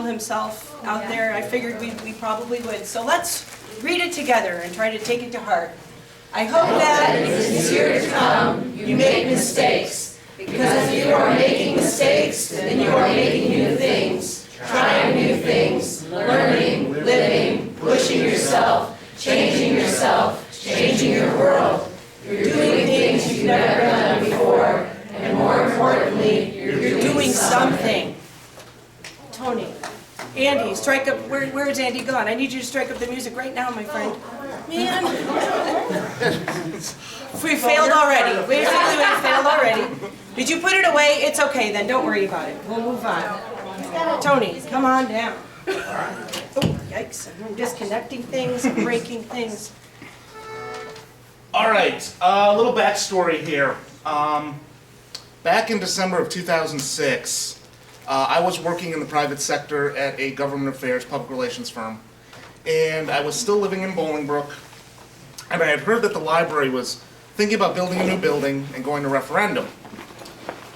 himself out there. I figured we probably would. So let's read it together and try to take it to heart. I hope that in this year to come you make mistakes, because if you are making mistakes, then you are making new things, trying new things, learning, living, pushing yourself, changing your world. You're doing things you've never done before, and more importantly, you're doing something. Tony, Andy, strike up. Where is Andy gone? I need you to strike up the music right now, my friend. Man, we failed already. Basically, we failed already. Did you put it away? It's okay then. Don't worry about it. We'll move on. Tony, come on down. Oh, yikes! I'm disconnecting things, breaking things. All right, a little backstory here. Back in December of 2006, I was working in the private sector at a government affairs public relations firm, and I was still living in Bolingbrook, and I had heard that the library was thinking about building a new building and going to referendum.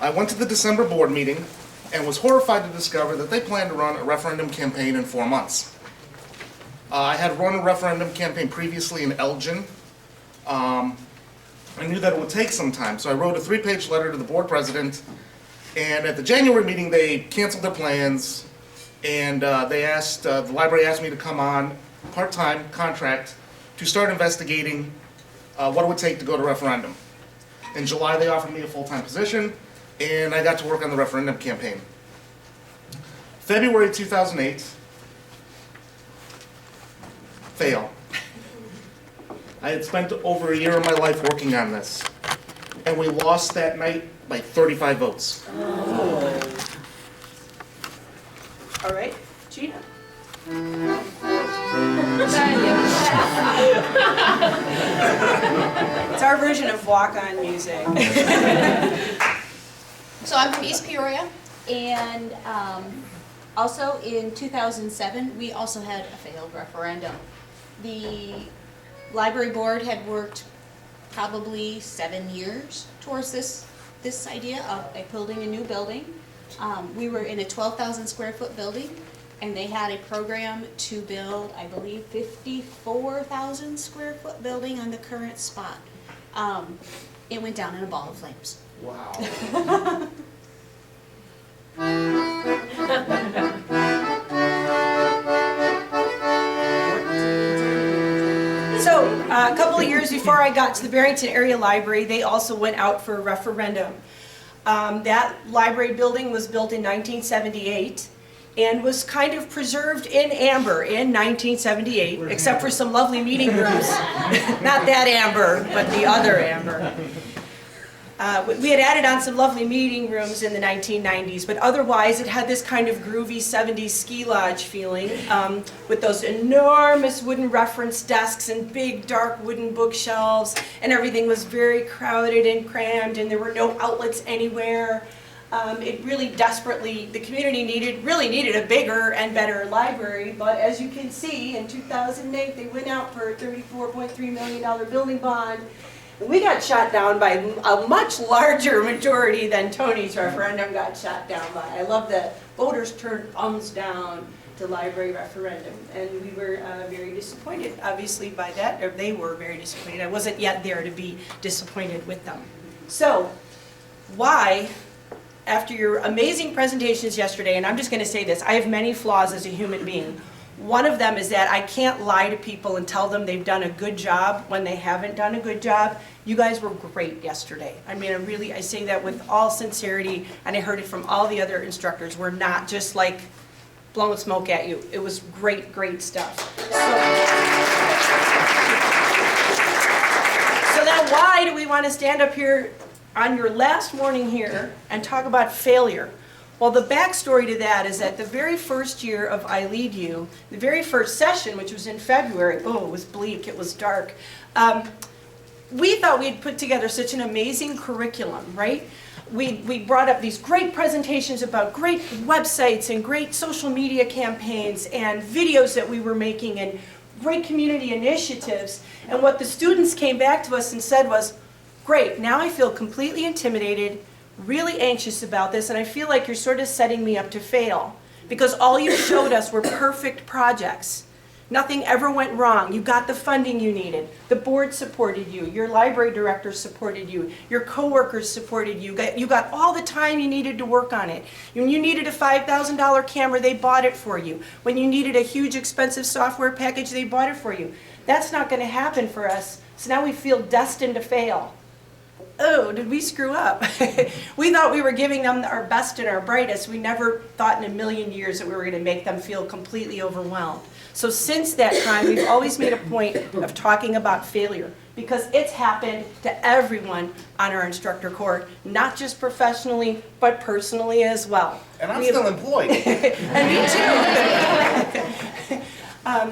I went to the December board meeting and was horrified to discover that they planned to run a referendum campaign in 4 months. I had run a referendum campaign previously in Elgin. I knew that it would take some time, so I wrote a 3-page letter to the board president, and at the January meeting they canceled their plans, and the library asked me to come on part-time contract to start investigating what it would take to go to referendum. In July they offered me a full-time position, and I got to work on the referendum campaign. February 2008, fail. I had spent over a year of my life working on this, and we lost that night by 35 votes. All right, Gina. It's our version of walk-on music. So I'm from East Peoria, and also in 2007, we also had a failed referendum. The library board had worked probably 7 years towards this idea of building a new building. We were in a 12,000 square foot building, and they had a program to build, I believe, 54,000 square foot building on the current spot. It went down in a ball of flames. Wow. So, a couple of years before I got to the Barrington Area Library, they also went out for a referendum. That library building was built in 1978 and was kind of preserved in amber in 1978, except for some lovely meeting rooms. Not that amber, but the other amber. We had added on some lovely meeting rooms in the 1990s, but otherwise it had this kind of groovy 70s ski lodge feeling with those enormous wooden reference desks and big dark wooden bookshelves, and everything was very crowded and crammed, and there were no outlets anywhere. It really desperately, the community really needed a bigger and better library, but as you can see, in 2008 they went out for a $34.3 million building bond. We got shot down by a much larger majority than Tony's referendum got shot down by. I love that voters turned thumbs down to library referendum, and we were very disappointed, obviously, by that, or they were very disappointed. I wasn't yet there to be disappointed with them. So, why, after your amazing presentations yesterday, and I'm just going to say this, I have many flaws as a human being. One of them is that I can't lie to people and tell them they've done a good job when they haven't done a good job. You guys were great yesterday. I mean, I say that with all sincerity, and I heard it from all the other instructors. We're not just like blowing smoke at you. It was great, great stuff. So now why do we want to stand up here on your last morning here and talk about failure? Well, the backstory to that is that the very first year of I Lead You, the very first session, which was in February, oh, it was bleak, it was dark, we thought we'd put together such an amazing curriculum, right? We brought up these great presentations about great websites and great social media campaigns and videos that we were making and great community initiatives. And what the students came back to us and said was, great, now I feel completely intimidated, really anxious about this, and I feel like you're sort of setting me up to fail. because all you showed us were perfect projects. Nothing ever went wrong. You got the funding you needed. The board supported you. Your library director supported you. Your coworkers supported you. You got all the time you needed to work on it. When you needed a $5,000 camera, they bought it for you. When you needed a huge expensive software package, they bought it for you. That's not going to happen for us. So now we feel destined to fail. Oh, did we screw up? We thought we were giving them our best and our brightest. We never thought in a million years that we were going to make them feel completely overwhelmed. So since that time, we've always made a point of talking about failure, because it's happened to everyone on our instructor corps, not just professionally, but personally as well. And I'm still employed. And me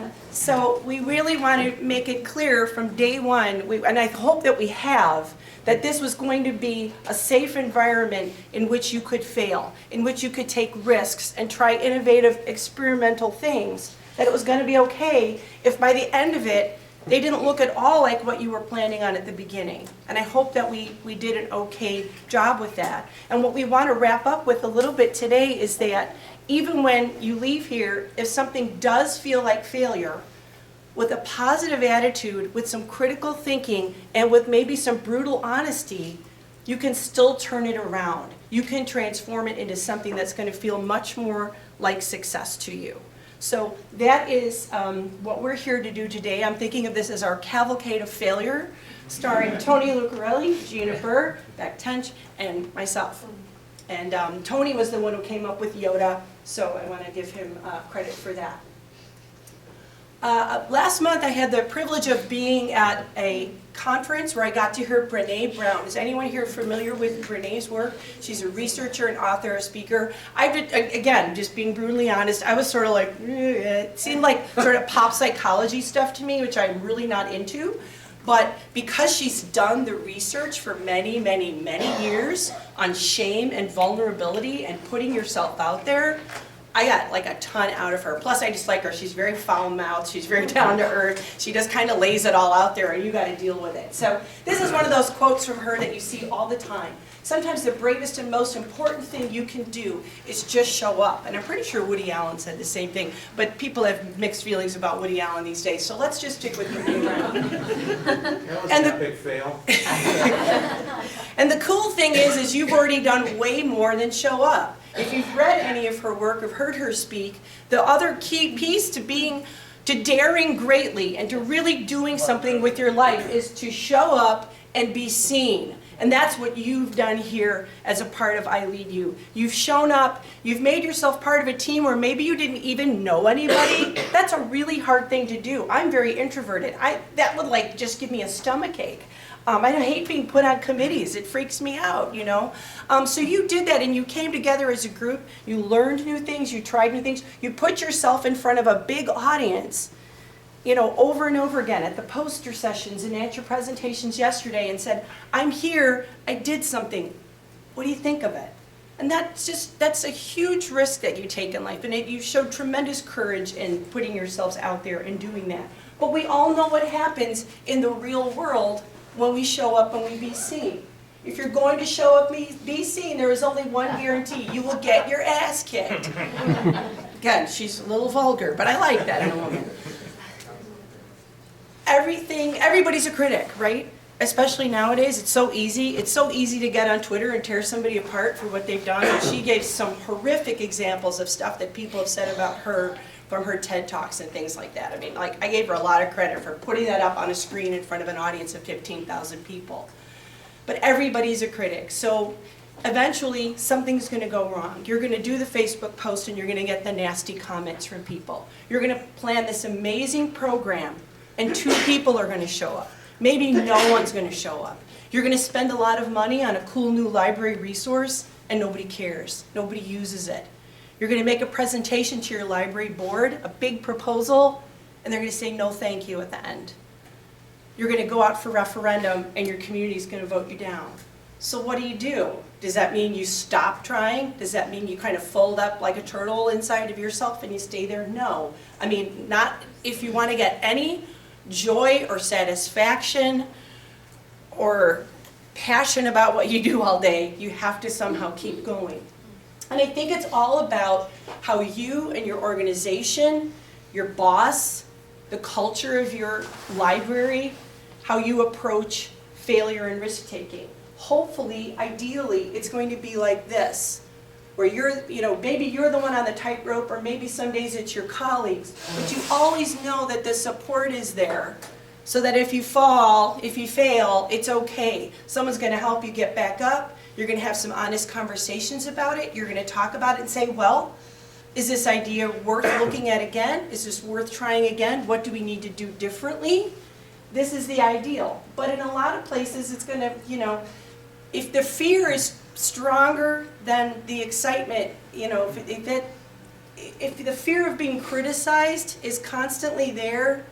too. So we really want to make it clear from day one, and I hope that we have, that this was going to be a safe environment in which you could fail, in which you could take risks and try innovative experimental things, that it was going to be okay if by the end of it, they didn't look at all like what you were planning on at the beginning. And I hope that we did an okay job with that. And what we want to wrap up with a little bit today is that even when you leave here, if something does feel like failure, with a positive attitude, with some critical thinking, and with maybe some brutal honesty, you can still turn it around. You can transform it into something that's going to feel much more like success to you. So that is what we're here to do today. I'm thinking of this as our cavalcade of failure, starring Tony Lucarelli, Gina Burr, Beck Tench, and myself. And Tony was the one who came up with Yoda, so I want to give him credit for that. Last month I had the privilege of being at a conference where I got to hear Brene Brown. Is anyone here familiar with Brene's work? She's a researcher, an author, a speaker. Again, just being brutally honest, I was sort of like, it seemed like sort of pop psychology stuff to me, which I'm really not into. But because she's done the research for many, many, many years on shame and vulnerability and putting yourself out there, I got like a ton out of her. Plus I just like her. She's very foul-mouthed. She's very down to earth. She just kind of lays it all out there and you got to deal with it. So this is one of those quotes from her that you see all the time. Sometimes the bravest and most important thing you can do is just show up. And I'm pretty sure Woody Allen said the same thing. But people have mixed feelings about Woody Allen these days. So let's just stick with Brene Brown. That was an epic fail. And the cool thing is you've already done way more than show up. If you've read any of her work, or heard her speak, the other key piece to daring greatly and to really doing something with your life is to show up and be seen. And that's what you've done here as a part of I Lead You. You've shown up, you've made yourself part of a team where maybe you didn't even know anybody. That's a really hard thing to do. I'm very introverted. That would like just give me a stomachache. I hate being put on committees. It freaks me out, you know. So you did that and you came together as a group. You learned new things. You tried new things. You put yourself in front of a big audience, you know, over and over again at the poster sessions and at your presentations yesterday and said, I'm here. I did something. What do you think of it? And that's a huge risk that you take in life. And you showed tremendous courage in putting yourselves out there and doing that. But we all know what happens in the real world when we show up and we be seen. If you're going to show up and be seen, there is only one guarantee. You will get your ass kicked. Again, she's a little vulgar, but I like that in a woman. Everybody's a critic, right? Especially nowadays, it's so easy. It's so easy to get on Twitter and tear somebody apart for what they've done. And she gave some horrific examples of stuff that people have said about her from her TED Talks and things like that. I mean, like, I gave her a lot of credit for putting that up on a screen in front of an audience of 15,000 people. But everybody's a critic. So eventually, something's going to go wrong. You're going to do the Facebook post and you're going to get the nasty comments from people. You're going to plan this amazing program and 2 people are going to show up. Maybe no one's going to show up. You're going to spend a lot of money on a cool new library resource and nobody cares. Nobody uses it. You're going to make a presentation to your library board, a big proposal, and they're going to say no thank you at the end. You're going to go out for referendum and your community is going to vote you down. So what do? Does that mean you stop trying? Does that mean you kind of fold up like a turtle inside of yourself and you stay there? No. I mean, not if you want to get any joy or satisfaction or passion about what you do all day, you have to somehow keep going. And I think it's all about how you and your organization, your boss, the culture of your library, how you approach failure and risk-taking. Hopefully, ideally, it's going to be like this, where you're, maybe you're the one on the tightrope, or maybe some days it's your colleagues, but you always know that the support is there, so that if you fall, if you fail, it's okay. Someone's going to help you get back up. You're going to have some honest conversations about it. You're going to talk about it and say, well, is this idea worth looking at again? Is this worth trying again? What do we need to do differently? This is the ideal. But in a lot of places, it's going to, if the fear is stronger than the excitement, if the fear of being criticized is constantly there,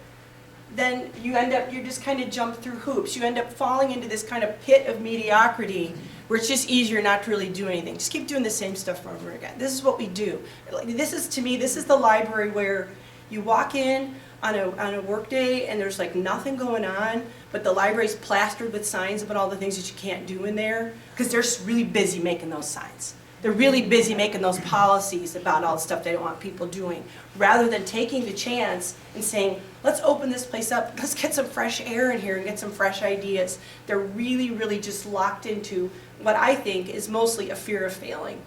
then you just kind of jump through hoops. You end up falling into this kind of pit of mediocrity where it's just easier not to really do anything. Just keep doing the same stuff over again. This is what we do. To me, this is the library where you walk in on a work day and there's like nothing going on, but the library's plastered with signs about all the things that you can't do in there, because they're really busy making those signs. They're really busy making those policies about all the stuff they don't want people doing, rather than taking the chance and saying, let's open this place up, let's get some fresh air in here and get some fresh ideas. They're really, really just locked into what I think is mostly a fear of failing.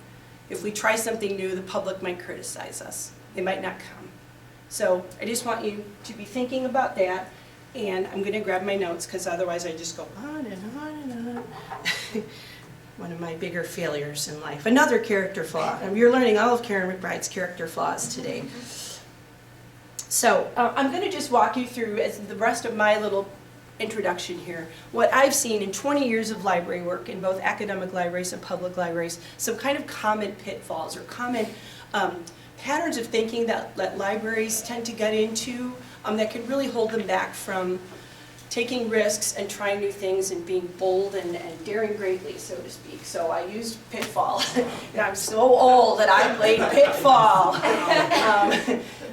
If we try something new, the public might criticize us. They might not come. So I just want you to be thinking about that, and I'm going to grab my notes, because otherwise I just go on and on and on. One of my bigger failures in life. Another character flaw. And you're learning all of Karen McBride's character flaws today. So I'm going to just walk you through, as the rest of my little introduction here, what I've seen in 20 years of library work in both academic libraries and public libraries, some kind of common pitfalls or common patterns of thinking that libraries tend to get into that can really hold them back from taking risks and trying new things and being bold and daring greatly, so to speak. So I used pitfall. And I'm so old that I played pitfall.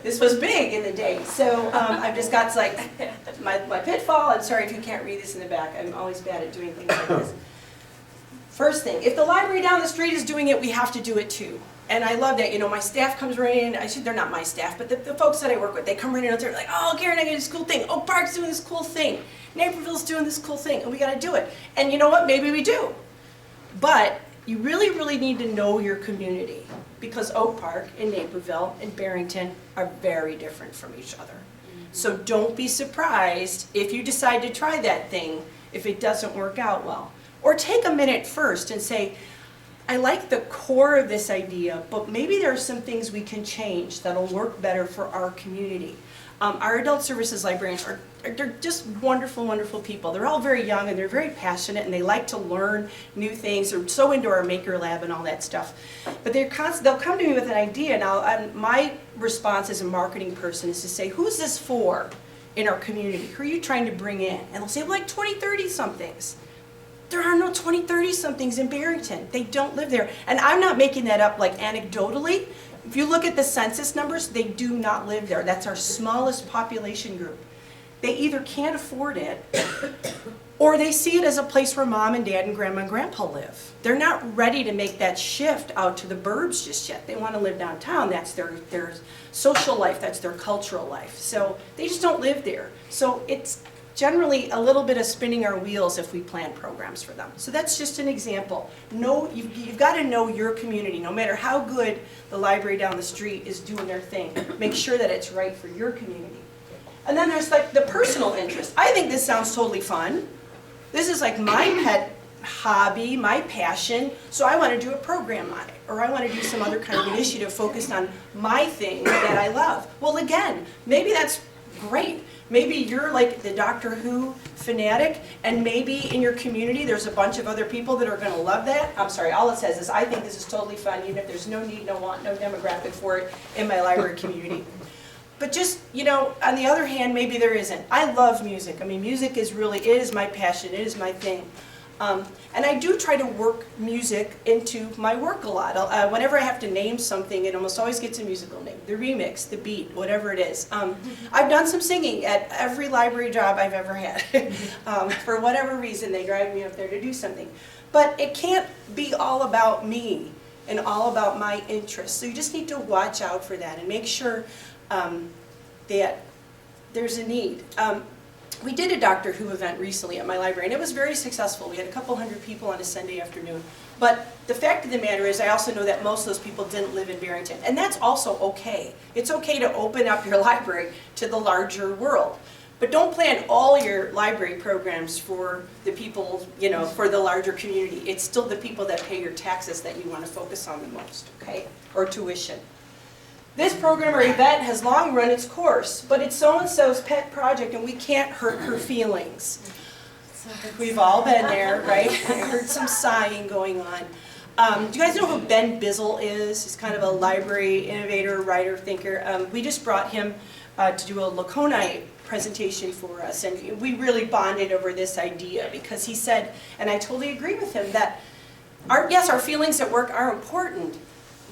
This was big in the day. So I've just got like my pitfall. I'm sorry if you can't read this in the back. I'm always bad at doing things like this. First thing, if the library down the street is doing it, we have to do it too. And I love that, my staff comes right in, they're not my staff, but the folks that I work with, they come right in and they're like, oh, Karen, I got this cool thing. Oak Park's doing this cool thing. Naperville's doing this cool thing, and we gotta do it. And you know what, maybe we do. But you really, really need to know your community, because Oak Park and Naperville and Barrington are very different from each other. So don't be surprised if you decide to try that thing if it doesn't work out well. Or take a minute first and say, I like the core of this idea, but maybe there are some things we can change that'll work better for our community. Our adult services librarians they're just wonderful, wonderful people. They're all very young and they're very passionate and they like to learn new things. They're so into our Maker Lab and all that stuff. But they'll come to me with an idea. Now, my response as a marketing person is to say, who's this for in our community? Who are you trying to bring in? And they'll say, well, like 20, 30-somethings. There are no 20, 30-somethings in Barrington. They don't live there. And I'm not making that up like anecdotally. If you look at the census numbers, they do not live there. That's our smallest population group. They either can't afford it, or they see it as a place where mom and dad and grandma and grandpa live. They're not ready to make that shift out to the burbs just yet. They want to live downtown. That's their social life. That's their cultural life. So they just don't live there. So it's generally a little bit of spinning our wheels if we plan programs for them. So that's just an example. You've got to know your community. No matter how good the library down the street is doing their thing, make sure that it's right for your community. And then there's like the personal interest. I think this sounds totally fun. This is like my pet hobby, my passion, so I want to do a program on it. Or I want to do some other kind of initiative focused on my thing that I love. Well, again, maybe that's great. Maybe you're like the Doctor Who fanatic, and maybe in your community there's a bunch of other people that are going to love that. I'm sorry, all it says is I think this is totally fun, even if there's no need, no want, no demographic for it in my library community. But just, on the other hand, maybe there isn't. I love music. I mean, music is really, it is my passion, it is my thing. And I do try to work music into my work a lot. Whenever I have to name something, it almost always gets a musical name. The remix, the beat, whatever it is. I've done some singing at every library job I've ever had. For whatever reason, they drive me up there to do something. But it can't be all about me. and all about my interests. So you just need to watch out for that and make sure that there's a need. We did a Doctor Who event recently at my library, and it was very successful. We had a couple hundred people on a Sunday afternoon. But the fact of the matter is, I also know that most of those people didn't live in Barrington, and that's also okay. It's okay to open up your library to the larger world. But don't plan all your library programs for the people, you know, for the larger community. It's still the people that pay your taxes that you want to focus on the most, okay? Or tuition. This program or event has long run its course, but it's so-and-so's pet project and we can't hurt her feelings. We've all been there, right? I heard some sighing going on. Do you guys know who Ben Bizzle is? He's kind of a library innovator, writer, thinker. We just brought him to do a Laconia presentation for us, and we really bonded over this idea because he said, and I totally agree with him, that yes, our feelings at work are important,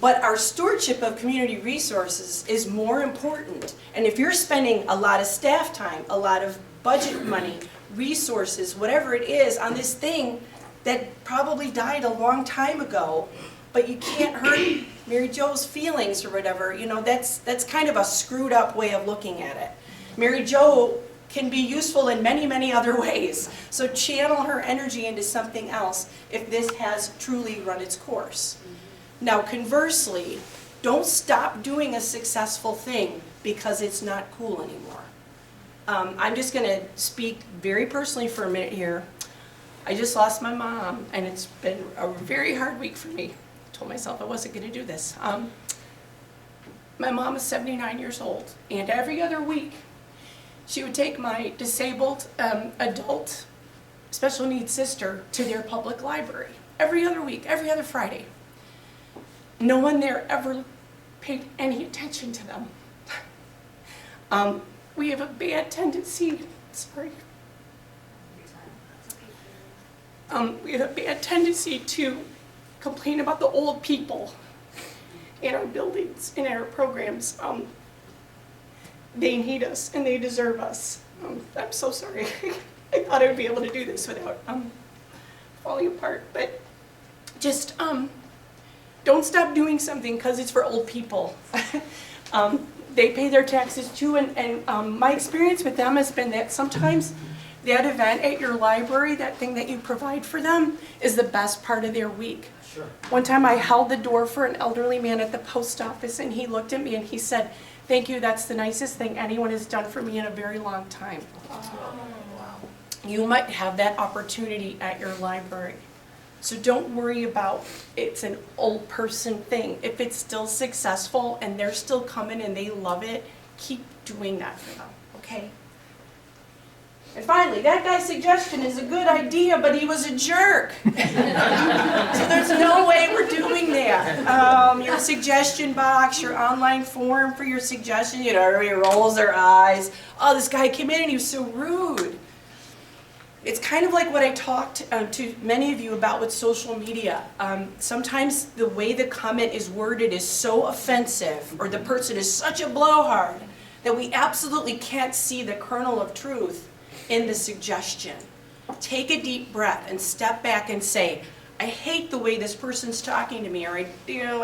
but our stewardship of community resources is more important. And if you're spending a lot of staff time, a lot of budget money, resources, whatever it is, on this thing that probably died a long time ago, but you can't hurt Mary Jo's feelings or whatever, you know, that's kind of a screwed up way of looking at it. Mary Jo can be useful in many, many other ways. So channel her energy into something else if this has truly run its course. Now conversely, don't stop doing a successful thing because it's not cool anymore. I'm just going to speak very personally for a minute here. I just lost my mom, and it's been a very hard week for me. I told myself I wasn't going to do this. My mom is 79 years old, and every other week she would take my disabled adult special needs sister to their public library. Every other week, every other Friday. No one there ever paid any attention to them. We have a bad tendency, we have a bad tendency to complain about the old people in our buildings, in our programs. They need us and they deserve us. I'm so sorry. I thought I would be able to do this without falling apart, but just don't stop doing something because it's for old people. They pay their taxes too, and my experience with them has been that sometimes that event at your library, that thing that you provide for them, is the best part of their week. Sure. One time I held the door for an elderly man at the post office, and he looked at me and he said, "Thank you, that's the nicest thing anyone has done for me in a very long time." You might have that opportunity at your library. So don't worry about it's an old person thing. If it's still successful and they're still coming and they love it, keep doing that for them, okay? And finally, that guy's suggestion is a good idea, but he was a jerk. So there's no way we're doing that. Your suggestion box, your online form for your suggestion, you know, everybody rolls their eyes. Oh, this guy came in and he was so rude. It's kind of like what I talked to many of you about with social media. Sometimes the way the comment is worded is so offensive, or the person is such a blowhard, that we absolutely can't see the kernel of truth in the suggestion. Take a deep breath and step back and say, I hate the way this person's talking to me, or I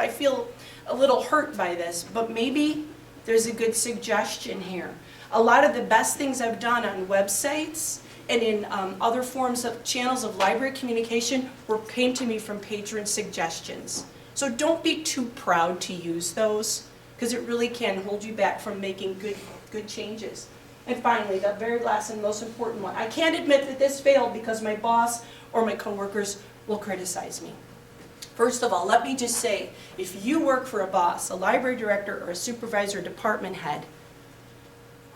feel a little hurt by this, but maybe there's a good suggestion here. A lot of the best things I've done on websites and in other forms of channels of library communication came to me from patron suggestions. So don't be too proud to use those, because it really can hold you back from making good changes. And finally, the very last and most important one. I can't admit that this failed because my boss or my coworkers will criticize me. First of all, let me just say, if you work for a boss, a library director, or a supervisor, department head,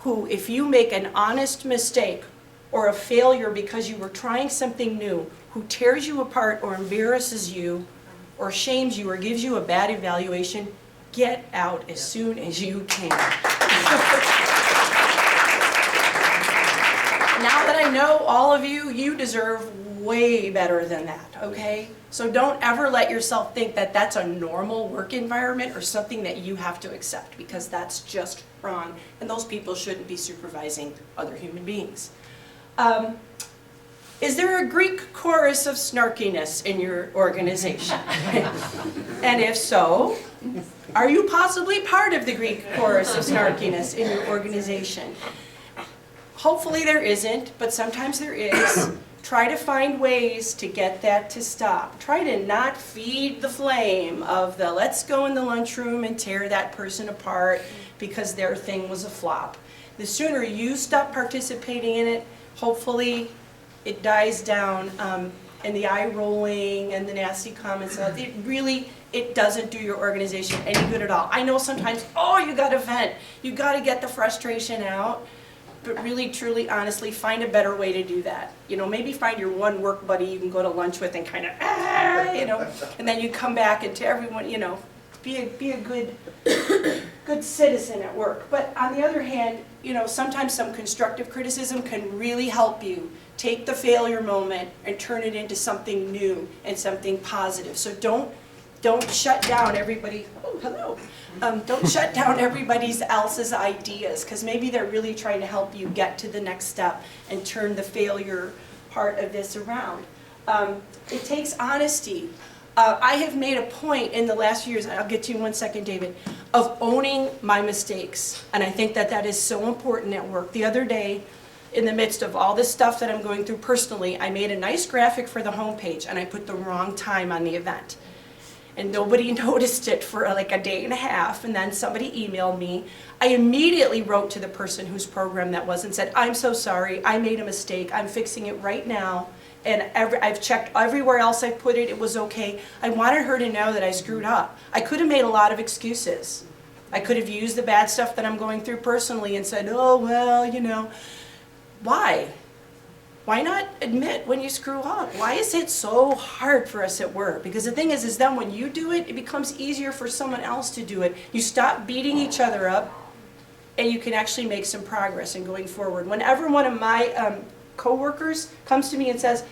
who, if you make an honest mistake or a failure because you were trying something new, who tears you apart or embarrasses you or shames you or gives you a bad evaluation, get out as soon as you can. Now that I know all of you, you deserve way better than that, okay? So don't ever let yourself think that that's a normal work environment or something that you have to accept, because that's just wrong, and those people shouldn't be supervising other human beings. Is there a Greek chorus of snarkiness in your organization? And if so, are you possibly part of the Greek chorus of snarkiness in your organization? Hopefully there isn't, but sometimes there is. Try to find ways to get that to stop. Try to not feed the flame of the let's go in the lunchroom and tear that person apart because their thing was a flop. The sooner you stop participating in it, hopefully it dies down, and the eye rolling and the nasty comments, it doesn't do your organization any good at all. I know sometimes, you gotta vent, you gotta get the frustration out, but really, truly, honestly, find a better way to do that. Maybe find your one work buddy you can go to lunch with and kind of, and then you come back and to everyone, be a good citizen at work. But on the other hand, sometimes some constructive criticism can really help you take the failure moment and turn it into something new and something positive. So don't shut down everybody. Oh, hello. Don't shut down everybody else's ideas, because maybe they're really trying to help you get to the next step and turn the failure part of this around. It takes honesty. I have made a point in the last few years, and I'll get to you in 1 second, David, of owning my mistakes. And I think that is so important at work. The other day, in the midst of all this stuff that I'm going through personally, I made a nice graphic for the homepage, and I put the wrong time on the event. And nobody noticed it for like a day and a half, and then somebody emailed me. I immediately wrote to the person whose program that was and said, I'm so sorry, I made a mistake, I'm fixing it right now, and I've checked everywhere else I put it, it was okay. I wanted her to know that I screwed up. I could have made a lot of excuses. I could have used the bad stuff that I'm going through personally and said, why? Why not admit when you screw up? Why is it so hard for us at work? Because the thing is then when you do it, it becomes easier for someone else to do it. You stop beating each other up, and you can actually make some progress in going forward. Whenever one of my coworkers comes to me and says,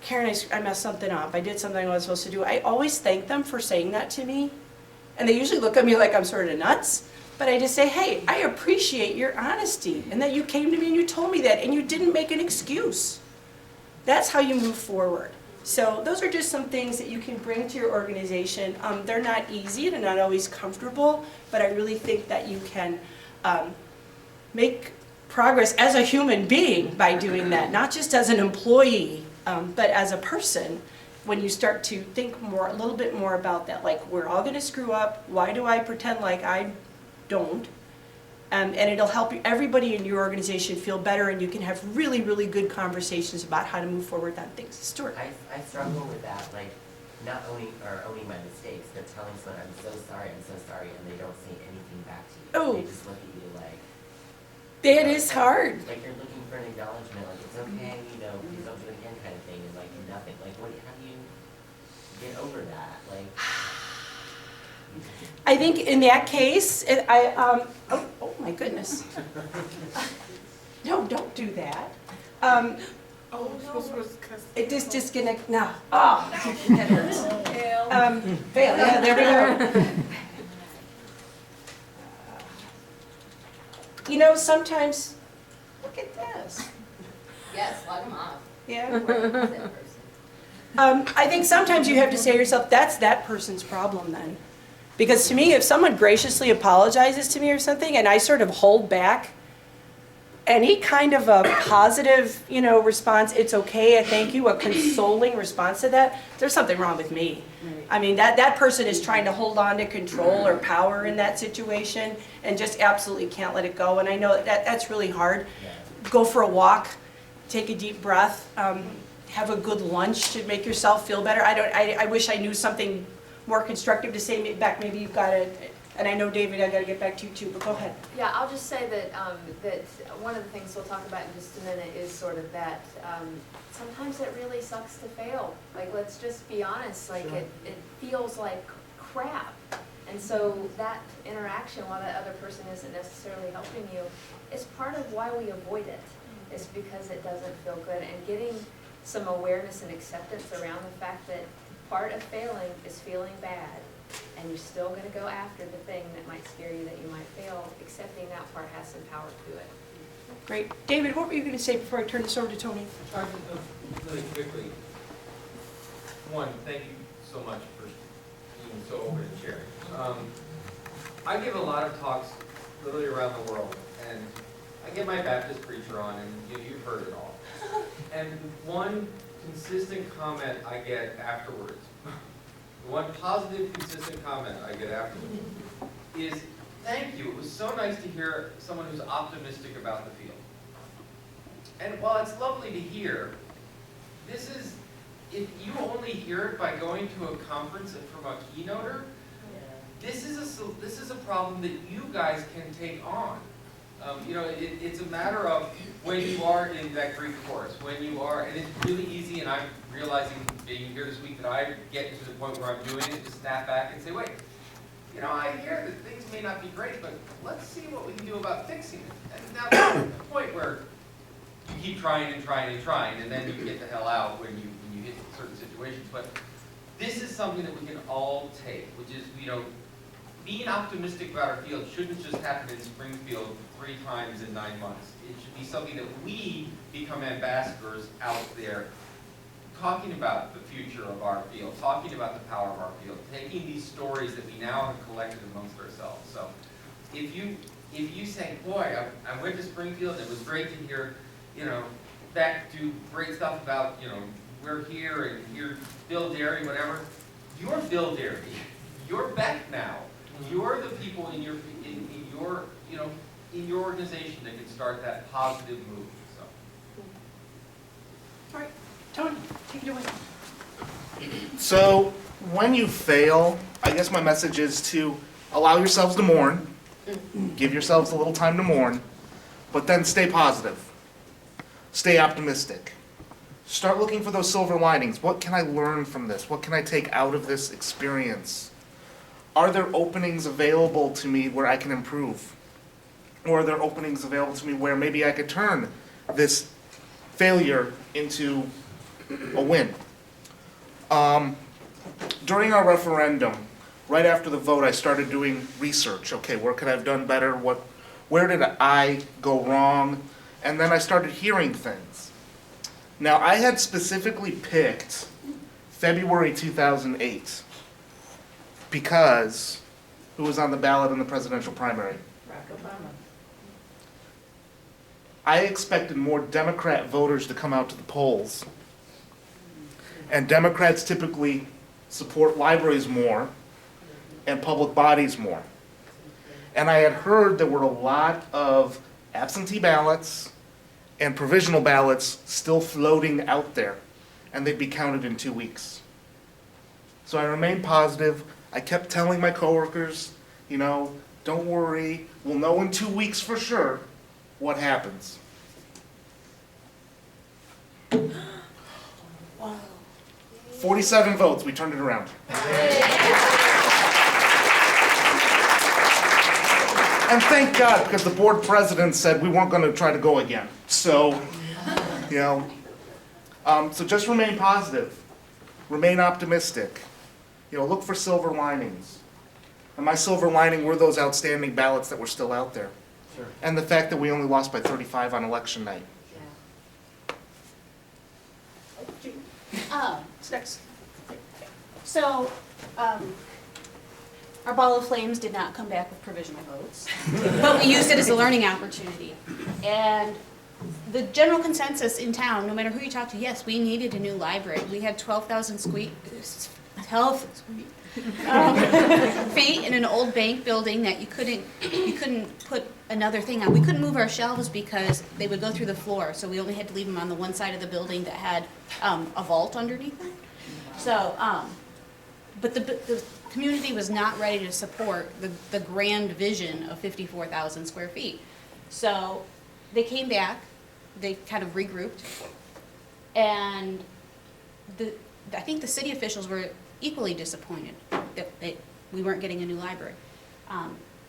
Karen, I messed something up, I did something I wasn't supposed to do, I always thank them for saying that to me. And they usually look at me like I'm sort of nuts. But I just say, hey, I appreciate your honesty and that you came to me and you told me that and you didn't make an excuse. That's how you move forward. So those are just some things that you can bring to your organization. They're not easy, they're not always comfortable, but I really think that you can make progress as a human being by doing that, not just as an employee, but as a person. When you start to think a little bit more about that, like we're all going to screw up, why do I pretend like I don't? And it'll help everybody in your organization feel better, and you can have really, really good conversations about how to move forward on things. Stuart? I struggle with that, like not owning my mistakes, but telling someone I'm so sorry, and they don't say anything back to you. Oh. They just look at you like. That is hard. Like you're looking for an acknowledgement, like it's okay, please don't do it again, kind of thing, and like nothing. Like how do you get over that? Like. I think in that case, oh my goodness. No, don't do that. It just disconnect, no. Oh, that hurts. Fail, yeah, there we go. Sometimes, look at this. Yes, let them off. Yeah. I think sometimes you have to say to yourself, that's that person's problem then. Because to me, if someone graciously apologizes to me or something, and I sort of hold back any kind of a positive, response, it's okay, a thank you, a consoling response to that, there's something wrong with me. I mean, that person is trying to hold on to control or power in that situation and just absolutely can't let it go. And I know that's really hard. Go for a walk, take a deep breath, have a good lunch to make yourself feel better. I wish I knew something more constructive to say back. Maybe you've got it, and I know, David, I got to get back to you too, but go ahead. Yeah, I'll just say that that one of the things we'll talk about in just a minute is sort of that sometimes it really sucks to fail. Like, let's just be honest, like it feels like crap. And so that interaction, while that other person isn't necessarily helping you, is part of why we avoid it. It's because it doesn't feel good. And getting some awareness and acceptance around the fact that part of failing is feeling bad, and you're still going to go after the thing that might scare you that you might fail, accepting that part has some power to it. Great. David, what were you going to say before I turn this over to Tony? Really quickly, one, thank you so much for being so open and sharing. I give a lot of talks literally around the world, and I get my Baptist preacher on, and you've heard it all. And one consistent comment I get afterwards, one positive, consistent comment I get afterwards is, thank you, it was so nice to hear someone who's optimistic about the field. And while it's lovely to hear, this is, if you only hear it by going to a conference and from a keynoter, this is a problem that you guys can take on. It's a matter of when you are in that Greek course, when you are, and it's really easy, and I'm realizing being here this week that I get to the point where I'm doing it, to snap back and say, wait, I hear that things may not be great, but let's see what we can do about fixing it. And now there's a point where you keep trying and trying and trying, and then you get the hell out when you hit certain situations. But this is something that we can all take, which is, being optimistic about our field shouldn't just happen in Springfield 3 times in 9 months. It should be something that we become ambassadors out there, talking about the future of our field, talking about the power of our field, taking these stories that we now have collected amongst ourselves. So if you say, boy, I went to Springfield, it was great to hear, Beck do great stuff about, we're here and you're Bill Derry, whatever. You're Bill Derry. You're Beck now. You're the people in your organization that can start that positive move. So. All right, Tony, take it away. So when you fail, I guess my message is to allow yourselves to mourn, give yourselves a little time to mourn, but then stay positive, stay optimistic. Start looking for those silver linings. What can I learn from this? What can I take out of this experience? Are there openings available to me where I can improve? Or are there openings available to me where maybe I could turn this failure into a win? During our referendum, right after the vote, I started doing research. Okay, where could I have done better? Where did I go wrong? And then I started hearing things. Now, I had specifically picked February 2008 because who was on the ballot in the presidential primary? Barack Obama. I expected more Democrat voters to come out to the polls. And Democrats typically support libraries more and public bodies more. And I had heard there were a lot of absentee ballots and provisional ballots still floating out there, and they'd be counted in 2 weeks. So I remained positive. I kept telling my coworkers, don't worry, we'll know in 2 weeks for sure what happens. Wow. 47 votes, we turned it around. And thank God, because the board president said we weren't going to try to go again. So, so just remain positive, remain optimistic. Look for silver linings. And my silver lining were those outstanding ballots that were still out there. Sure. And the fact that we only lost by 35 on election night. What's next? So, our ball of flames did not come back with provisional votes, but we used it as a learning opportunity. And the general consensus in town, no matter who you talk to, yes, we needed a new library. We had 12,000 feet in an old bank building that you couldn't put another thing on. We couldn't move our shelves because they would go through the floor, so we only had to leave them on the one side of the building that had a vault underneath it. So, but the community was not ready to support the grand vision of 54,000 square feet. So they came back, they kind of regrouped, and I think the city officials were equally disappointed that we weren't getting a new library.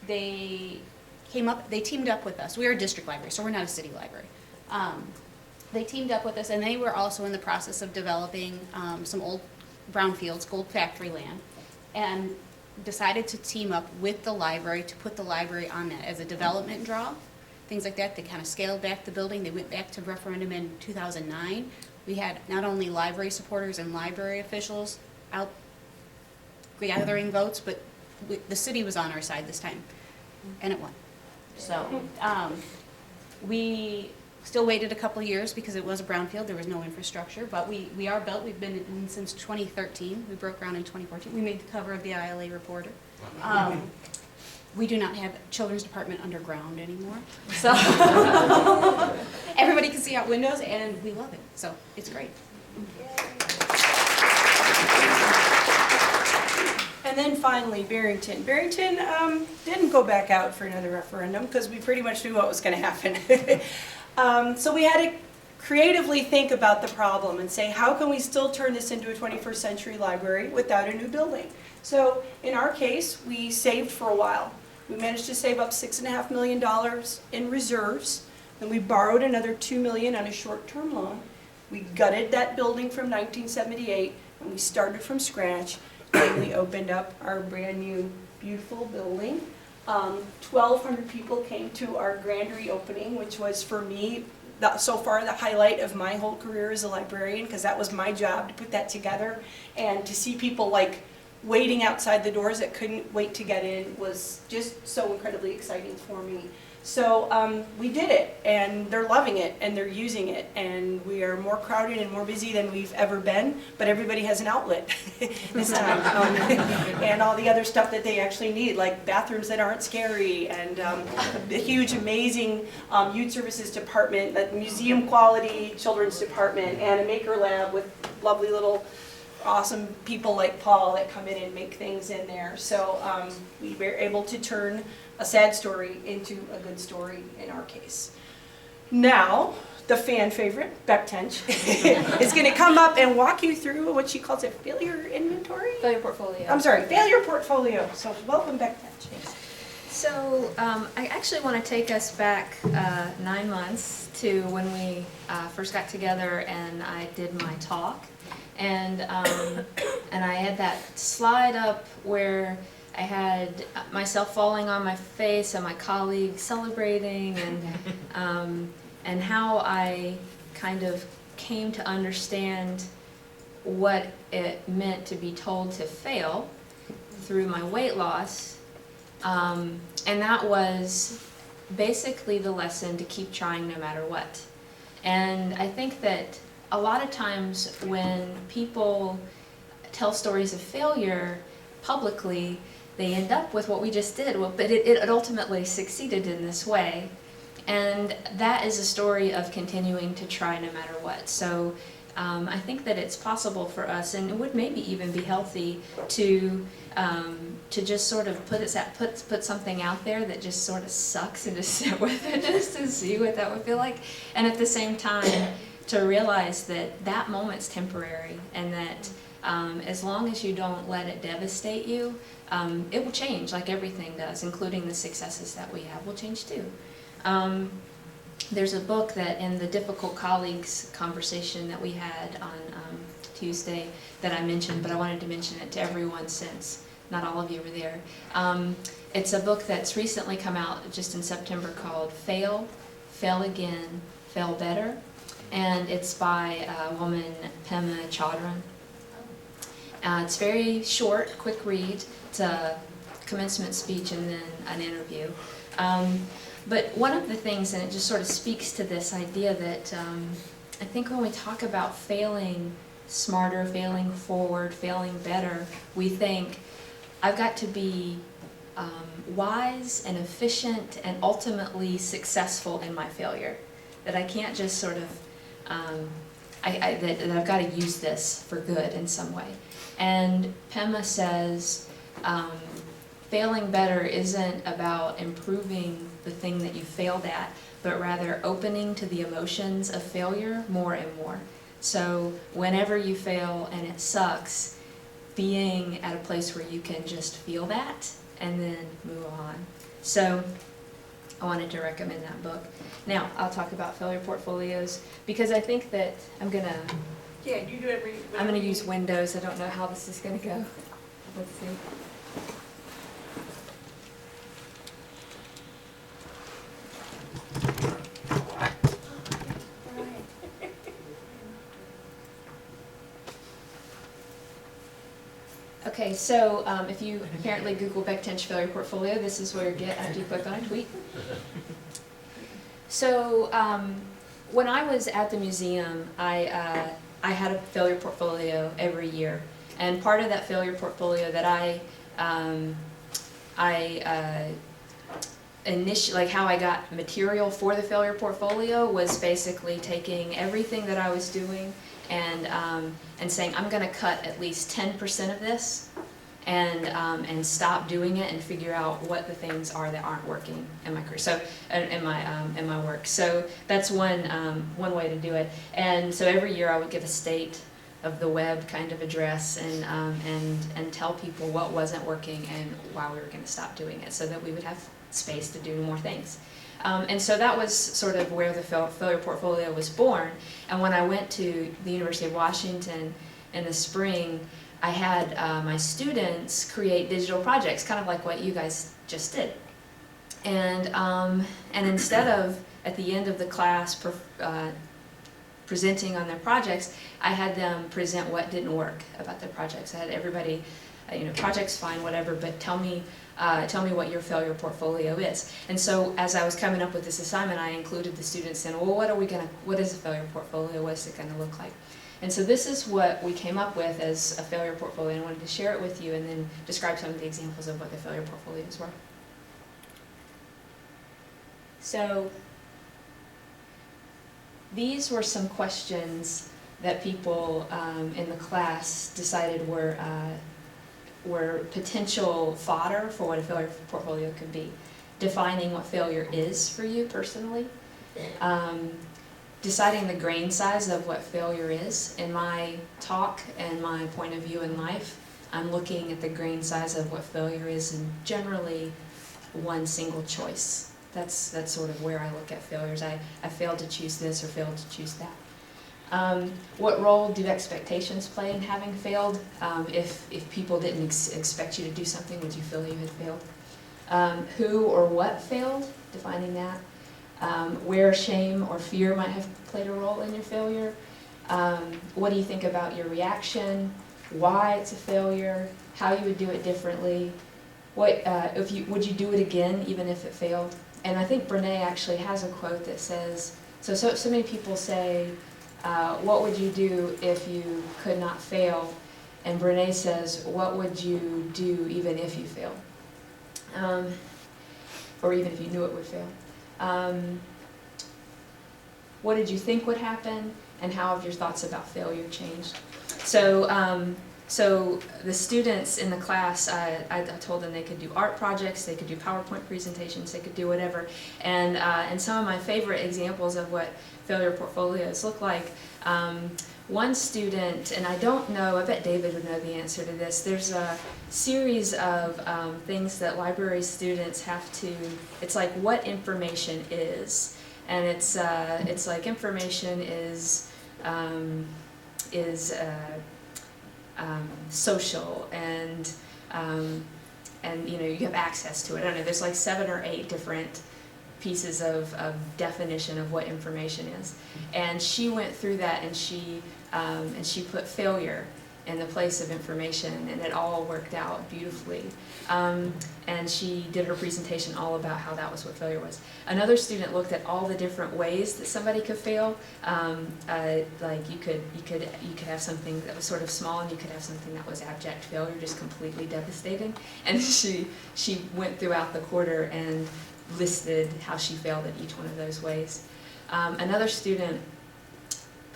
They teamed up with us. We are a district library, so we're not a city library. They teamed up with us, and they were also in the process of developing some old brownfields, gold factory land, and decided to team up with the library to put the library on that as a development draw things like that. They kind of scaled back the building. They went back to referendum in 2009. We had not only library supporters and library officials out gathering votes, but the city was on our side this time, and it won. So, we still waited a couple of years because it was a brownfield, there was no infrastructure, but we are built, we've been in since 2013, we broke ground in 2014, we made the cover of the ILA Reporter. We do not have children's department underground anymore, so everybody can see out windows, and we love it, so it's great. And then finally, Barrington. Barrington didn't go back out for another referendum because we pretty much knew what was going to happen. So we had to creatively think about the problem and say, how can we still turn this into a 21st century library without a new building? So in our case, we saved for a while. We managed to save up $6.5 million in reserves, and we borrowed another $2 million on a short-term loan. We gutted that building from 1978, and we started from scratch. And we opened up our brand new, beautiful building. 1,200 people came to our grand reopening, which was for me, so far the highlight of my whole career as a librarian, because that was my job to put that together. And to see people like waiting outside the doors that couldn't wait to get in was just so incredibly exciting for me. So we did it, and they're loving it, and they're using it, and we are more crowded and more busy than we've ever been, but everybody has an outlet this time. And all the other stuff that they actually need, like bathrooms that aren't scary, and a huge, amazing youth services department, a museum quality children's department, and a maker lab with lovely little awesome people like Paul that come in and make things in there. So we were able to turn a sad story into a good story in our case. Now, the fan favorite, Beck Tench, is going to come up and walk you through what she calls a failure inventory? Failure portfolio. I'm sorry, failure portfolio. So welcome, Beck Tench. So I actually want to take us back 9 months to when we first got together and I did my talk. And I had that slide up where I had myself falling on my face and my colleagues celebrating, and how I kind of came to understand what it meant to be told to fail through my weight loss. And that was basically the lesson to keep trying no matter what. And I think that a lot of times when people tell stories of failure publicly, they end up with what we just did, but it ultimately succeeded in this way. And that is a story of continuing to try no matter what. So I think that it's possible for us, and it would maybe even be healthy to just sort of put something out there that just sort of sucks and just sit with it just to see what that would feel like. And at the same time, to realize that that moment's temporary, and that as long as you don't let it devastate you, it will change like everything does, including the successes that we have will change too. There's a book that in the Difficult Colleagues conversation that we had on Tuesday that I mentioned, but I wanted to mention it to everyone since not all of you were there. It's a book that's recently come out just in September called Fail, Fail Again, Fail Better. And it's by a woman, Pema Chodron. It's very short, quick read. It's a commencement speech and then an interview. But one of the things, and it just sort of speaks to this idea that I think when we talk about failing smarter, failing forward, failing better, we think, I've got to be wise and efficient and ultimately successful in my failure. That I can't just sort of that I've got to use this for good in some way. And Pema says, failing better isn't about improving the thing that you failed at, but rather opening to the emotions of failure more and more. So whenever you fail and it sucks, being at a place where you can just feel that and then move on. So I wanted to recommend that book. Now, I'll talk about failure portfolios because I think that I'm going to use Windows. I don't know how this is going to go. Let's see. so if you apparently Google Beck Tench failure portfolio, this is where you get after you click on a tweet. So when I was at the museum, I had a failure portfolio every year, and part of that failure portfolio that like how I got material for the failure portfolio was basically taking everything that I was doing and saying I'm going to cut at least 10% of this and stop doing it and figure out what the things are that aren't working in my career. So in my work. So that's one way to do it. And so every year I would give a state of the web kind of address and tell people what wasn't working and why we were going to stop doing it, so that we would have space to do more things. And so that was sort of where the failure portfolio was born. And when I went to the University of Washington in the spring, I had my students create digital projects, kind of like what you guys just did. And instead of, at the end of the class, presenting on their projects, I had them present what didn't work about their projects. I had everybody, project's fine, whatever, but tell me what your failure portfolio is. And so as I was coming up with this assignment, I included the students in, well, what is a failure portfolio? What's it gonna look like? And so this is what we came up with as a failure portfolio, and I wanted to share it with you and then describe some of the examples of what the failure portfolios were. So these were some questions that people in the class decided were potential fodder for what a failure portfolio could be. Defining what failure is for you personally. Deciding the grain size of what failure is. In my talk and my point of view in life, I'm looking at the grain size of what failure is in generally one single choice. That's sort of where I look at failures. I failed to choose this or failed to choose that. What role do expectations play in having failed? If people didn't expect you to do something, would you feel you had failed? Who or what failed? Defining that. Where shame or fear might have played a role in your failure. What do you think about your reaction? Why it's a failure? How you would do it differently? Would you do it again even if it failed? And I think Brene actually has a quote that says, so many people say, what would you do if you could not fail? And Brene says, what would you do even if you failed? Or even if you knew it would fail. What did you think would happen, and how have your thoughts about failure changed? So the students in the class, I told them they could do art projects, they could do PowerPoint presentations, they could do whatever. And some of my favorite examples of what failure portfolios look like, one student, and I don't know, I bet David would know the answer to this, there's a series of things that library students have to, it's like what information is. And it's like information is social and you have access to it. I don't know, there's like 7 or 8 different pieces of definition of what information is. And she went through that and she put failure in the place of information, and it all worked out beautifully. And she did her presentation all about how that was what failure was. Another student looked at all the different ways that somebody could fail. Like you could have something that was sort of small, and you could have something that was abject failure, just completely devastating. And she went throughout the quarter and listed how she failed in each one of those ways. Another student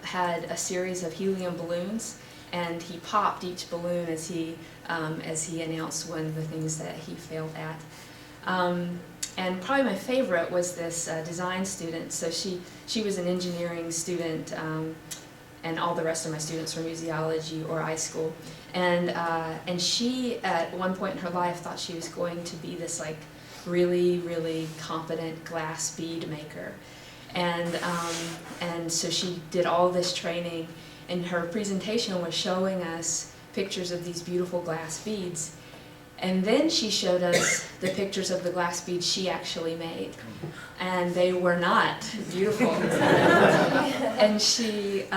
had a series of helium balloons, and he popped each balloon as he announced one of the things that he failed at. And probably my favorite was this design student. So she was an engineering student, and all the rest of my students were museology or iSchool. And she, at one point in her life, thought she was going to be this like really, really competent glass bead maker. And so she did all this training, and her presentation was showing us pictures of these beautiful glass beads. And then she showed us the pictures of the glass beads she actually made. And they were not beautiful. And she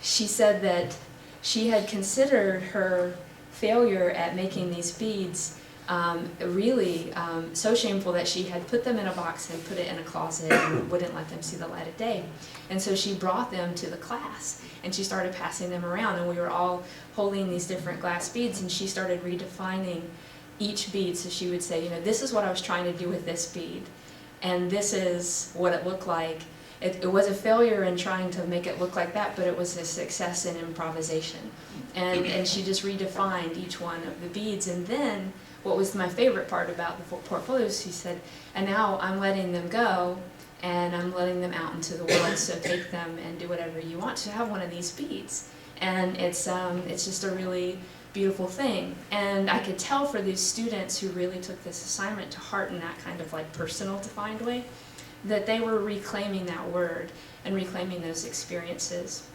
said that she had considered her failure at making these beads really so shameful that she had put them in a box and put it in a closet and wouldn't let them see the light of day. And so she brought them to the class and she started passing them around, and we were all holding these different glass beads, and she started redefining each bead. So she would say, you know, this is what I was trying to do with this bead, and this is what it looked like. It was a failure in trying to make it look like that, but it was a success in improvisation. And she just redefined each one of the beads. And then what was my favorite part about the portfolios, she said, and now I'm letting them go and I'm letting them out into the world, so take them and do whatever you want to have one of these beads. And it's just a really beautiful thing. And I could tell for these students who really took this assignment to heart in that kind of like personal defined way, that they were reclaiming that word and reclaiming those experiences.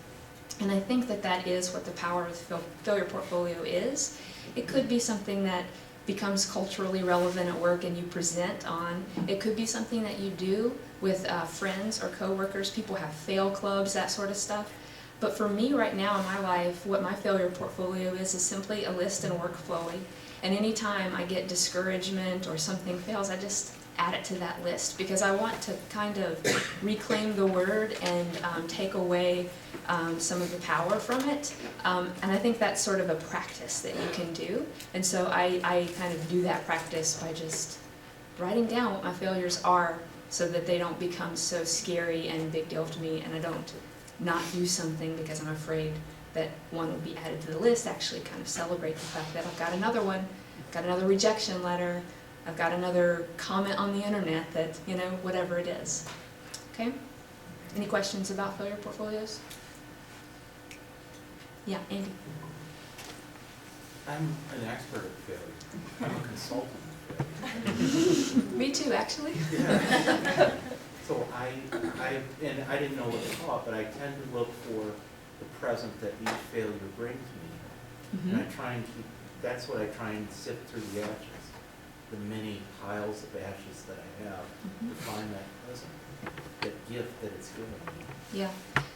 And I think that that is what the power of the failure portfolio is. It could be something that becomes culturally relevant at work and you present on. It could be something that you do with friends or coworkers. People have fail clubs, that sort of stuff. But for me right now in my life, what my failure portfolio is simply a list and workflowy. And anytime I get discouragement or something fails, I just add it to that list, because I want to kind of reclaim the word and take away some of the power from it. And I think that's sort of a practice that you can do. And so I kind of do that practice by just writing down what my failures are so that they don't become so scary and big deal to me, and I don't not do something because I'm afraid that one will be added to the list. Actually kind of celebrate the fact that I've got another one, got another rejection letter, I've got another comment on the internet that, you know, whatever it is. Okay? Any questions about failure portfolios? Yeah, Andy. I'm an expert at failure. I'm a consultant at failure. Me too, actually. Yeah. So I didn't know what to call it, but I tend to look for the present that each failure brings me. And I try and keep, that's what I try and sift through the ashes, the many piles of ashes that I have, to find that present, that gift that it's given me. Yeah,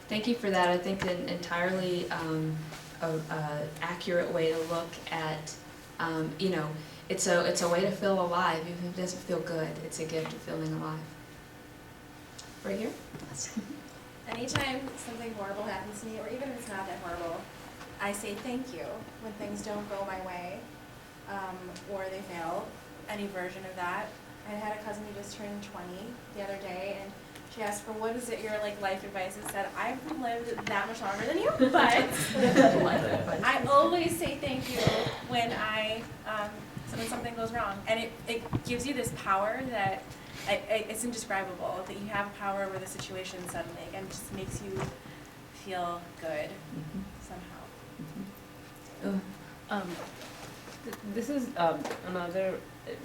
thank you for that. I think an entirely accurate way to look at, you know, it's a way to feel alive, even if it doesn't feel good. It's a gift of feeling alive. Right here? Anytime something horrible happens to me, or even if it's not that horrible, I say thank you when things don't go my way, or they fail, any version of that. I had a cousin who just turned 20 the other day, and she asked for what is it your like life advice, and said, I've lived that much longer than you, but I always say thank you when when something goes wrong, and it gives you this power that it's indescribable, that you have power over the situation suddenly, and it just makes you feel good somehow. This is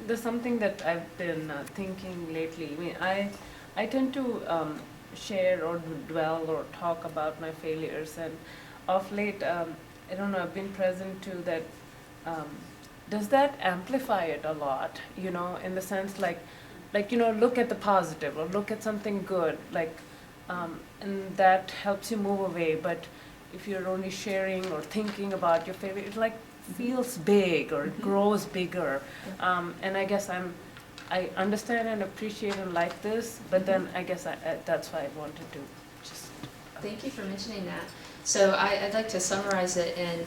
there's something that I've been thinking lately. I mean, I tend to share or dwell or talk about my failures, and of late, I don't know, I've been present to that. Does that amplify it a lot? You know, in the sense like you know, look at the positive or look at something good, like, and that helps you move away. But if you're only sharing or thinking about your failure, it like feels big or it grows bigger. And I guess I understand and appreciate and like this, but then I guess that's why I wanted to just. Thank you for mentioning that. So I'd like to summarize it in,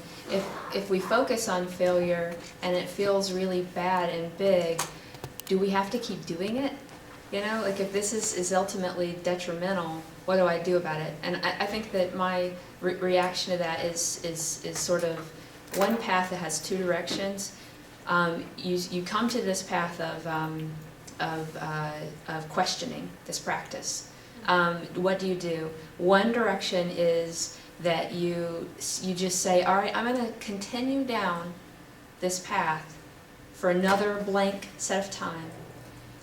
if we focus on failure and it feels really bad and big, do we have to keep doing it? You know, like if this is ultimately detrimental, what do I do about it? And I think that my reaction to that is sort of one path that has two directions. You come to this path of questioning this practice. What do you do? One direction is that you just say, all right, I'm going to continue down this path for another blank set of time.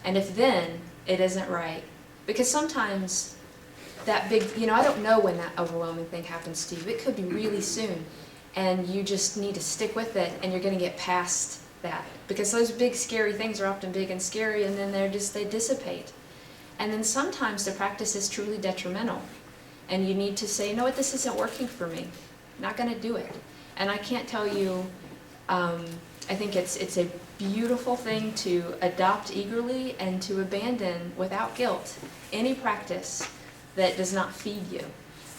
And if then it isn't right, because sometimes that big, you know, I don't know when that overwhelming thing happens to you. It could be really soon, and you just need to stick with it, and you're going to get past that. Because those big scary things are often big and scary, and then they dissipate. And then sometimes the practice is truly detrimental, and you need to say, you know what, this isn't working for me. I'm not going to do it. And I can't tell you I think it's a beautiful thing to adopt eagerly and to abandon without guilt any practice that does not feed you.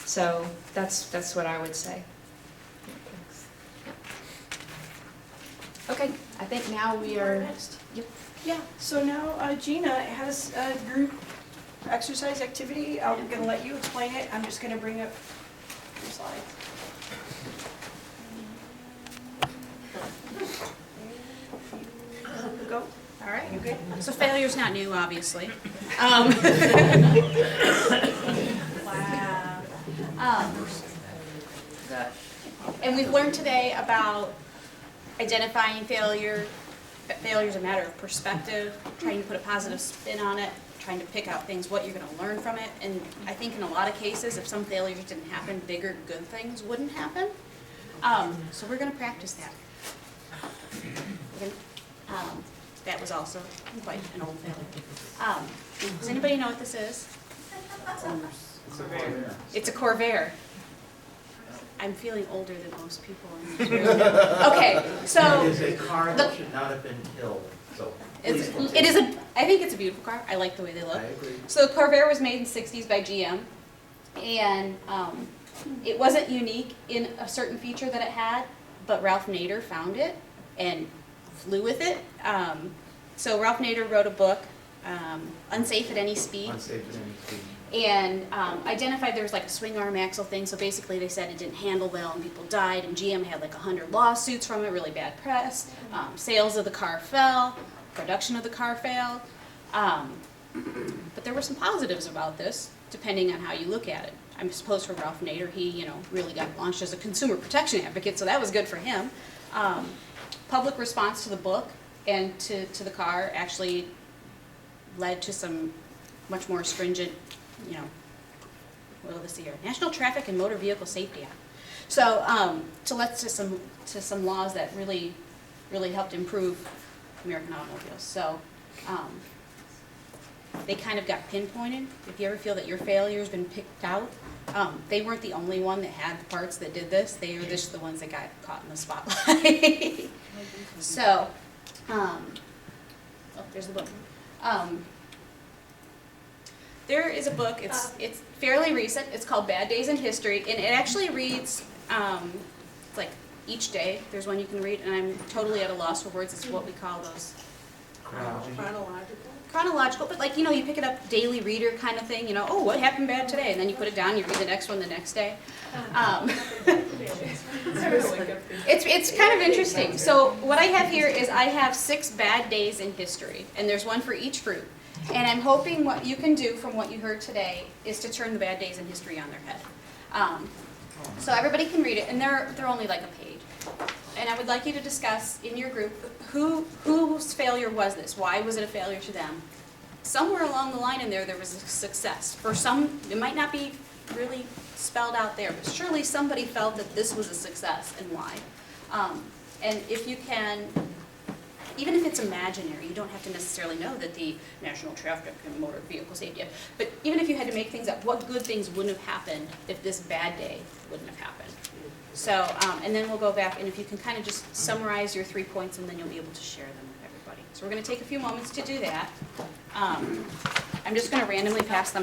So that's what I would say. Yeah. Okay, I think now we are. Yep. Yeah, so now Gina has a group exercise activity. I'm gonna let you explain it. I'm just gonna bring up your slides. Go. All right. You good? So failure's not new, obviously. Wow. And we've learned today about identifying failure. Failure is a matter of perspective, trying to put a positive spin on it, trying to pick out things, what you're going to learn from it. And I think in a lot of cases, if some failures didn't happen, bigger good things wouldn't happen. So we're going to practice that. That was also quite an old failure. Does anybody know what this is? It's a Corvair. I'm feeling older than most people in this room. Okay, so It is a car that should not have been killed, so please continue. I think it's a beautiful car. I like the way they look. I agree. So the Corvair was made in the 60s by GM, and it wasn't unique in a certain feature that it had, but Ralph Nader found it and flew with it. So Ralph Nader wrote a book, Unsafe at Any Speed. Unsafe at any speed. And identified there was like a swing arm axle thing, so basically they said it didn't handle well and people died, and GM had like 100 lawsuits from it, really bad press. Sales of the car fell, production of the car failed. But there were some positives about this, depending on how you look at it. I suppose for Ralph Nader, he really got launched as a consumer protection advocate, so that was good for him. Public response to the book and to the car actually led to some much more stringent, what is here? National Traffic and Motor Vehicle Safety Act. So led to some laws that really helped improve American automobiles. So they kind of got pinpointed. If you ever feel that your failure's been picked out, they weren't the only one that had the parts that did this. They were just the ones that got caught in the spotlight. So, there's the book. There is a book, it's fairly recent, it's called Bad Days in History, and it actually reads, it's like each day, there's one you can read, and I'm totally at a loss for words, it's what we call those. Chronological, but you pick it up, daily reader kind of thing, oh, what happened bad today, and then you put it down, you read the next one the next day. It's kind of interesting. So what I have here is I have 6 bad days in history, and there's one for each group. And I'm hoping what you can do from what you heard today is to turn the bad days in history on their head. So everybody can read it, and they're only like a page. And I would like you to discuss in your group whose failure was this? Why was it a failure to them? Somewhere along the line in there was a success. For some, it might not be really spelled out there, but surely somebody felt that this was a success, and why. And if you can, even if it's imaginary, you don't have to necessarily know that the National Traffic and Motor Vehicle Safety Act, but even if you had to make things up, what good things wouldn't have happened if this bad day wouldn't have happened? So, and then we'll go back, and if you can kind of just summarize your 3 points, and then you'll be able to share them with everybody. So we're going to take a few moments to do that. I'm just going to randomly pass them